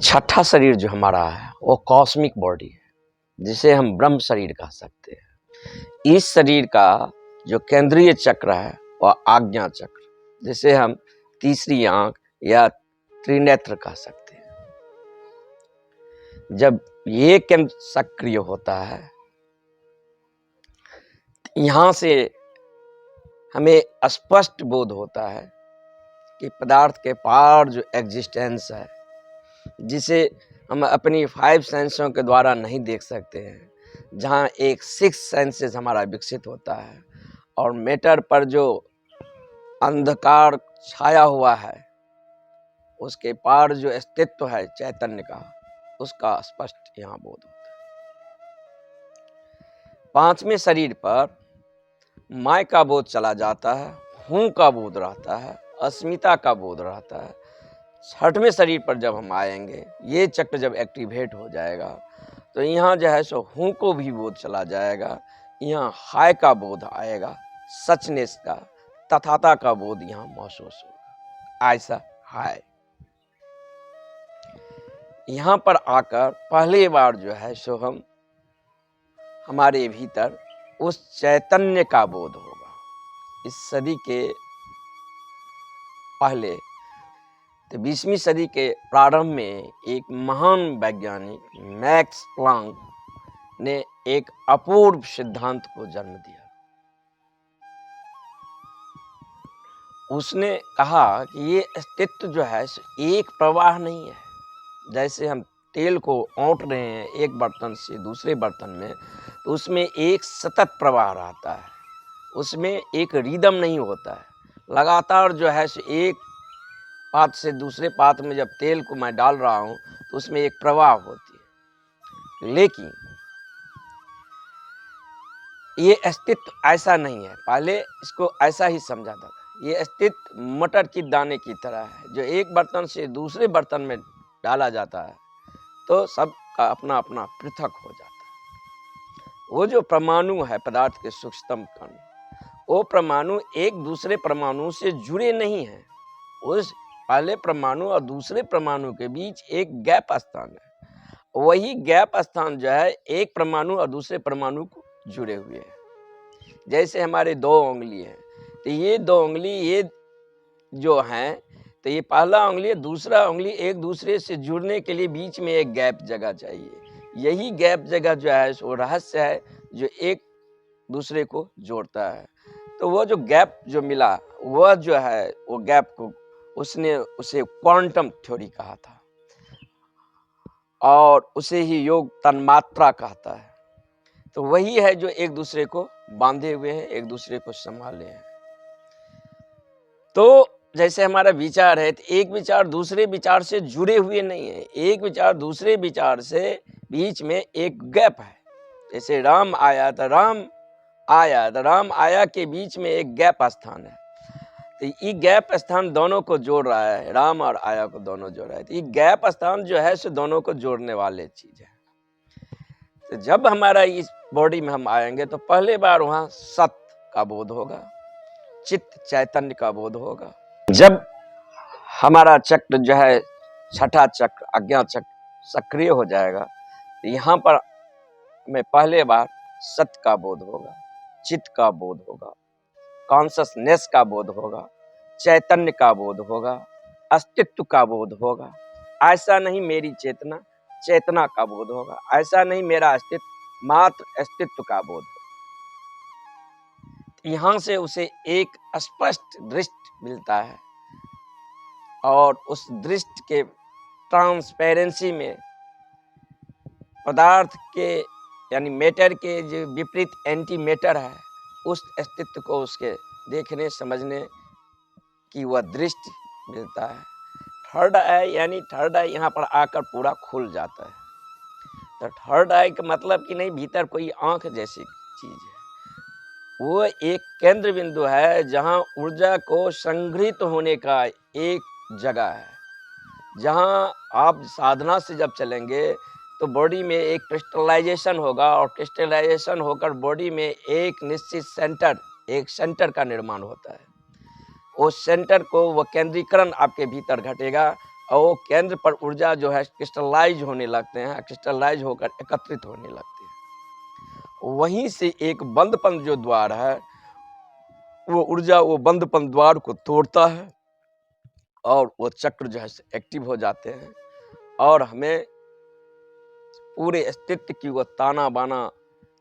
छठा शरीर जो हमारा है वो कॉस्मिक बॉडी है, जिसे हम ब्रह्म शरीर कह सकते हैं। इस शरीर का जो केंद्रीय चक्र है वह आज्ञा चक्र, जिसे हम तीसरी आंख या त्रिनेत्र कह सकते हैं। जब ये केंद्र सक्रिय होता है, यहां से हमें स्पष्ट बोध होता है कि पदार्थ के पार जो एग्जिस्टेंस है, जिसे हम अपनी 5 सेंसों के द्वारा नहीं देख सकते हैं, जहाँ एक 6 सेंसेस हमारा विकसित होता है, और मैटर पर जो अंधकार छाया हुआ है उसके पार जो अस्तित्व है चैतन्य का, उसका स्पष्ट यहाँ बोध होता है। 5वें शरीर पर मैं का बोध चला जाता है, हूँ का बोध रहता है, अस्मिता का बोध रहता है। 6वें शरीर पर जब हम आएंगे, ये चक्र जब एक्टिवेट हो जाएगा तो यहाँ जो है सो हूँ को भी बोध चला जाएगा, यहाँ हाय का बोध आएगा, सचनेस का, तथाता का बोध यहाँ महसूस होगा। ऐसा हाय यहाँ पर आकर पहली बार जो है सो हम हमारे भीतर उस चैतन्य का बोध होगा। इस सदी के पहले तो 20वीं सदी के प्रारंभ में एक महान वैज्ञानिक मैक्स प्लांक ने एक अपूर्व सिद्धांत को जन्म दिया। उसने कहा कि ये अस्तित्व जो है एक प्रवाह नहीं है। जैसे हम तेल को औंट रहे हैं एक बर्तन से दूसरे बर्तन में, तो उसमें एक सतत प्रवाह रहता है, उसमें एक रिदम नहीं होता है। लगातार जो है एक पात्र से दूसरे पात्र में जब तेल को मैं डाल रहा हूं तो उसमें एक प्रवाह होती है। लेकिन ये अस्तित्व ऐसा नहीं है। पहले इसको ऐसा ही समझाता था। ये अस्तित्व मटर की दाने की तरह है, जो एक बर्तन से दूसरे बर्तन में डाला जाता है तो सबका अपना अपना पृथक हो जाता है। वो जो परमाणु है पदार्थ के सूक्ष्मतम कण, वो परमाणु एक दूसरे परमाणु से जुड़े नहीं हैं। उस पहले परमाणु और दूसरे परमाणु के बीच एक गैप स्थान है। वही गैप स्थान जो है एक परमाणु और दूसरे परमाणु को जुड़े हुए हैं। जैसे हमारे 2 उंगली हैं, तो ये 2 उंगली ये जो हैं, तो ये पहला उंगली है, दूसरा उंगली एक दूसरे से जुड़ने के लिए बीच में एक गैप जगह चाहिए। यही गैप जगह जो है वो रहस्य है जो एक दूसरे को जोड़ता है। तो वो जो गैप जो मिला, वह जो है वो गैप को उसने उसे क्वांटम थ्योरी कहा था, और उसे ही योग तन्मात्रा कहता है। तो वही है जो एक दूसरे को बांधे हुए हैं, एक दूसरे को संभाले हैं। तो जैसे हमारा विचार है, तो एक विचार दूसरे विचार से जुड़े हुए नहीं है। एक विचार दूसरे विचार से बीच में एक गैप है। जैसे राम आया तो राम आया, तो राम आया के बीच में एक गैप स्थान है। तो ये गैप स्थान दोनों को जोड़ रहा है, राम और आया को दोनों जोड़ रहा है। तो ये गैप स्थान जो है सो दोनों को जोड़ने वाले चीज है। तो जब हमारा इस बॉडी में हम आएंगे तो पहले बार वहां सत्य का बोध होगा, चित्त चैतन्य का बोध होगा। जब हमारा चक्र जो है छठा चक्र अज्ञा चक्र सक्रिय हो जाएगा, तो यहाँ पर हमें पहले बार सत्य का बोध होगा, चित्त का बोध होगा, कॉन्शसनेस का बोध होगा, चैतन्य का बोध होगा, अस्तित्व का बोध होगा। ऐसा नहीं मेरी चेतना, चेतना का बोध होगा। ऐसा नहीं मेरा अस्तित्व, मात्र अस्तित्व का बोध होगा। यहाँ से उसे एक स्पष्ट दृष्टि मिलता है, और उस दृष्टि के ट्रांसपेरेंसी में पदार्थ के यानी मैटर के जो विपरीत एंटी मैटर है, उस अस्तित्व को उसके देखने समझने की वह दृष्टि मिलता है। थर्ड आई यानी थर्ड आई यहाँ पर आकर पूरा खुल जाता है। तो थर्ड आई का मतलब कि नहीं भीतर कोई आंख जैसी चीज है, वो एक केंद्र बिंदु है जहाँ ऊर्जा को संग्रहित होने का एक जगह है। जहाँ आप साधना से जब चलेंगे तो बॉडी में एक क्रिस्टलाइजेशन होगा, और क्रिस्टलाइजेशन होकर बॉडी में एक निश्चित सेंटर का निर्माण होता है। वो सेंटर को, वो केंद्रीकरण आपके भीतर घटेगा और वो केंद्र पर ऊर्जा जो है क्रिस्टलाइज होने लगते हैं, क्रिस्टलाइज होकर एकत्रित होने लगते हैं। वहीं से एक बंदपन जो द्वार है, वो ऊर्जा वो बंदपन द्वार को तोड़ता है और वो चक्र जो है एक्टिव हो जाते हैं और हमें पूरे अस्तित्व की वो ताना बाना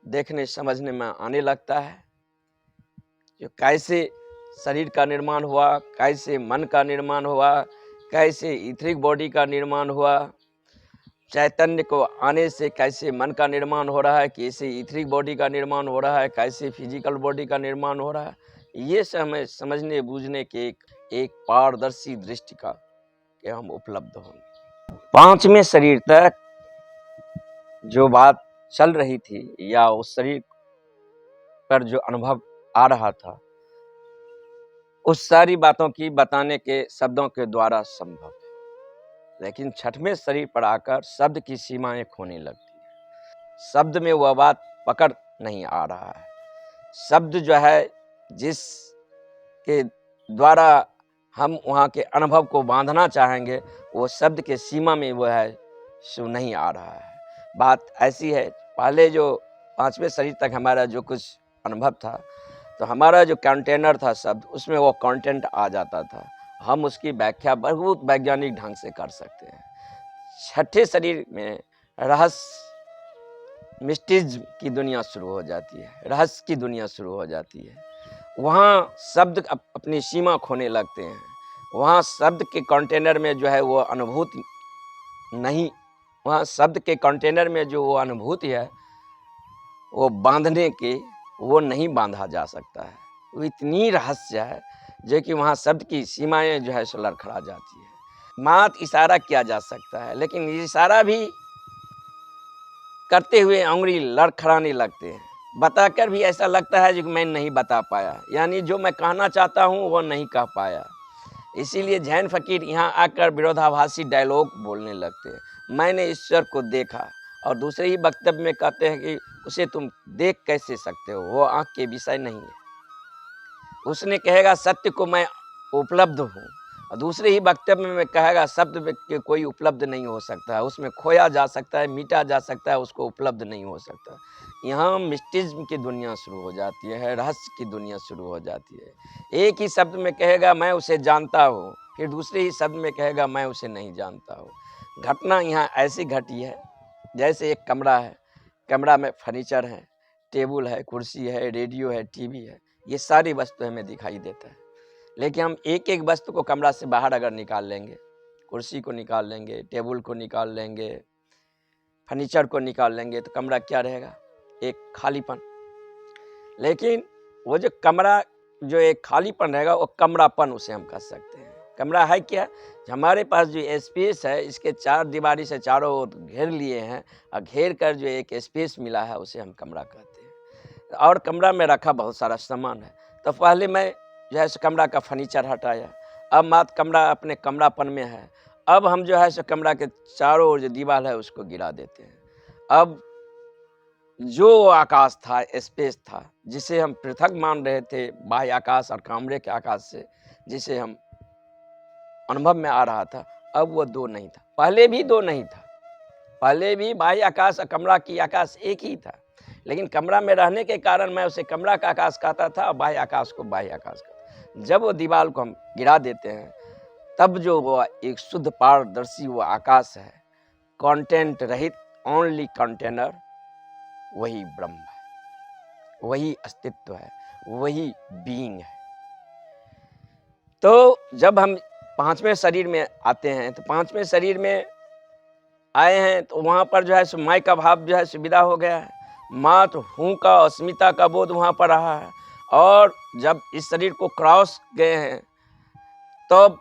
देखने समझने में आने लगता है। जो कैसे शरीर का निर्माण हुआ, कैसे मन का निर्माण हुआ, कैसे इथरिक बॉडी का निर्माण हुआ, चैतन्य को आने से कैसे मन का निर्माण हो रहा है, कैसे इथरिक बॉडी का निर्माण हो रहा है, कैसे फिजिकल बॉडी का निर्माण हो रहा है, ये सब हमें समझने बूझने के एक पारदर्शी दृष्टि का कि हम उपलब्ध होंगे। पांचवें शरीर तक जो बात चल रही थी या उस शरीर पर जो अनुभव आ रहा था, उस सारी बातों की बताने के शब्दों के द्वारा संभव है, लेकिन छठवें शरीर पर आकर शब्द की सीमाएं खोने लगती है। शब्द में वह बात पकड़ नहीं आ रहा है। शब्द जो है जिसके द्वारा हम वहाँ के अनुभव को बांधना चाहेंगे, वो शब्द के सीमा में वो है सो नहीं आ रहा है। बात ऐसी है, पहले जो पांचवें शरीर तक हमारा जो कुछ अनुभव था, तो हमारा जो कंटेनर था शब्द, उसमें वो कंटेंट आ जाता था, हम उसकी व्याख्या बहुत वैज्ञानिक ढंग से कर सकते हैं। छठे शरीर में रहस्य मिस्टिज्म की दुनिया शुरू हो जाती है, रहस्य की दुनिया शुरू हो जाती है। वहाँ शब्द अपनी सीमा खोने लगते हैं। वहाँ शब्द के कंटेनर में जो है वो अनुभूति नहीं, वहाँ शब्द के कंटेनर में जो वो अनुभूति है, वो बांधने के वो नहीं बांधा जा सकता है। वो इतनी रहस्य है जो कि वहाँ शब्द की सीमाएं जो है सो लड़खड़ा जाती है। मात्र इशारा किया जा सकता है, लेकिन इशारा भी करते हुए उंगली लड़खड़ाने लगते हैं। बताकर भी ऐसा लगता है जो मैं नहीं बता पाया, यानी जो मैं कहना चाहता हूँ वो नहीं कह पाया। इसीलिए जैन फकीर यहाँ आकर विरोधाभासी डायलॉग बोलने लगते हैं। मैंने ईश्वर को देखा, और दूसरे ही वक्तव्य में कहते हैं कि उसे तुम देख कैसे सकते हो, वो आँख के विषय नहीं है। उसने कहेगा सत्य को मैं उपलब्ध हूँ, और दूसरे ही वक्तव्य में कहेगा शब्द के कोई उपलब्ध नहीं हो सकता है, उसमें खोया जा सकता है, मीटा जा सकता है, उसको उपलब्ध नहीं हो सकता। यहाँ मिस्टिज्म की दुनिया शुरू हो जाती है, रहस्य की दुनिया शुरू हो जाती है। एक ही शब्द में कहेगा मैं उसे जानता हूँ, फिर दूसरे ही शब्द में कहेगा मैं उसे नहीं जानता हूँ। घटना यहाँ ऐसी घटी है जैसे एक कमरा है, कमरा में फर्नीचर है, टेबल है, कुर्सी है, रेडियो है, टीवी है, ये सारी वस्तु हमें दिखाई देता है। लेकिन हम एक एक वस्तु को कमरा से बाहर अगर निकाल लेंगे, कुर्सी को निकाल लेंगे, टेबल को निकाल लेंगे, फर्नीचर को निकाल लेंगे, तो कमरा क्या रहेगा? एक खालीपन। लेकिन वो जो कमरा जो एक खालीपन रहेगा, वो कमरापन उसे हम कह सकते हैं। कमरा है क्या? हमारे पास जो स्पेस है, इसके चार दीवारी से चारों ओर घेर लिए हैं, और घेर कर जो एक स्पेस मिला है उसे हम कमरा कहते हैं। और कमरा में रखा बहुत सारा सामान है। तो पहले मैं जो है सो कमरा का फर्नीचर हटाया, अब मात्र कमरा अपने कमरापन में है। अब हम जो है सो कमरा के चारों ओर जो दीवार है उसको गिरा देते हैं। अब जो आकाश था, स्पेस था, जिसे हम पृथक मान रहे थे बाह्य आकाश और कमरे के आकाश से, जिसे हम अनुभव में आ रहा था, अब वो दो नहीं था। पहले भी दो नहीं था, पहले भी बाह्य आकाश और कमरा की आकाश एक ही था, लेकिन कमरा में रहने के कारण मैं उसे कमरा का आकाश कहता था और बाह्य आकाश को बाह्य आकाश कहता। जब वो दीवार को हम गिरा देते हैं, तब जो वो एक शुद्ध पारदर्शी वो आकाश है, कंटेंट रहित, ओनली कंटेनर, वही ब्रह्म है, वही अस्तित्व है, वही बीइंग है। तो जब हम पांचवें शरीर में आते हैं, तो पांचवें शरीर में आए हैं, तो वहाँ पर जो है सो मैं का भाव जो है सुविधा हो गया है, मात्र हूँ का अस्मिता का बोध वहाँ पर रहा है। और जब इस शरीर को क्रॉस गए हैं, तब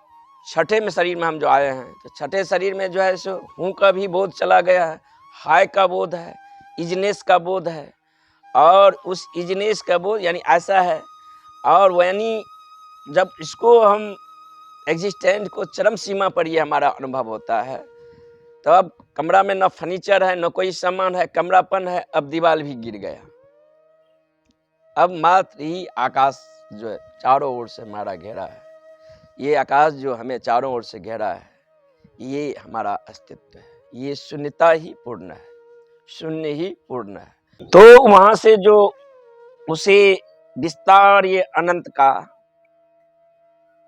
छठे में शरीर में हम जो आए हैं, तो छठे शरीर में जो है सो हूँ का भी बोध चला गया है, हाय का बोध है, इजनेस का बोध है, और उस इजनेस का बोध यानी ऐसा है। और यानी जब इसको हम एग्जिस्टेंस को चरम सीमा पर ये हमारा अनुभव होता है, तो अब कमरा में न फर्नीचर है, न कोई सामान है, कमरापन है, अब दीवार भी गिर गया। अब मात्र ही आकाश जो है चारों ओर से हमारा घेरा है, ये आकाश जो हमें चारों ओर से घेरा है, ये हमारा अस्तित्व है, ये शून्यता ही पूर्ण है, शून्य ही पूर्ण है। तो वहां से जो उसे विस्तार, ये अनंत का,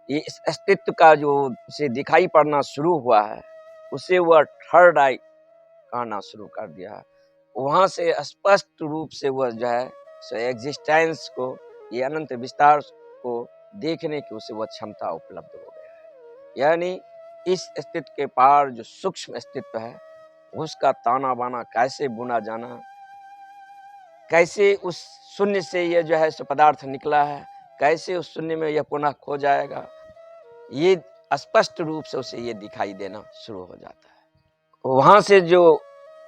ये इस अस्तित्व का जो उसे दिखाई पड़ना शुरू हुआ है, उसे वह थर्ड आई कहना शुरू कर दिया। वहां से स्पष्ट रूप से वह जो है सो एग्जिस्टेंस को, ये अनंत विस्तार को देखने की उसे वह क्षमता उपलब्ध हो गया है। यानी इस अस्तित्व के पार जो सूक्ष्म अस्तित्व है, उसका ताना बाना कैसे बुना जाना, कैसे उस शून्य से यह जो है सो पदार्थ निकला है, कैसे उस शून्य में यह पुनः खो जाएगा, ये स्पष्ट रूप से उसे ये दिखाई देना शुरू हो जाता है। वहां से जो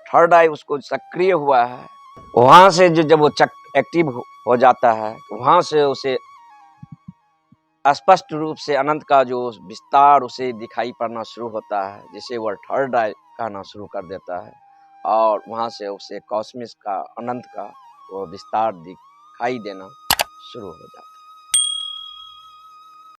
थर्ड आई उसको सक्रिय हुआ है, वहां से जो जब वो एक्टिव हो जाता है, तो वहां से उसे स्पष्ट रूप से अनंत का जो विस्तार उसे दिखाई पड़ना शुरू होता है, जिसे वह थर्ड आई कहना शुरू कर देता है। और वहां से उसे कॉस्मिक का, अनंत का वो विस्तार दिखाई देना शुरू हो जाता है।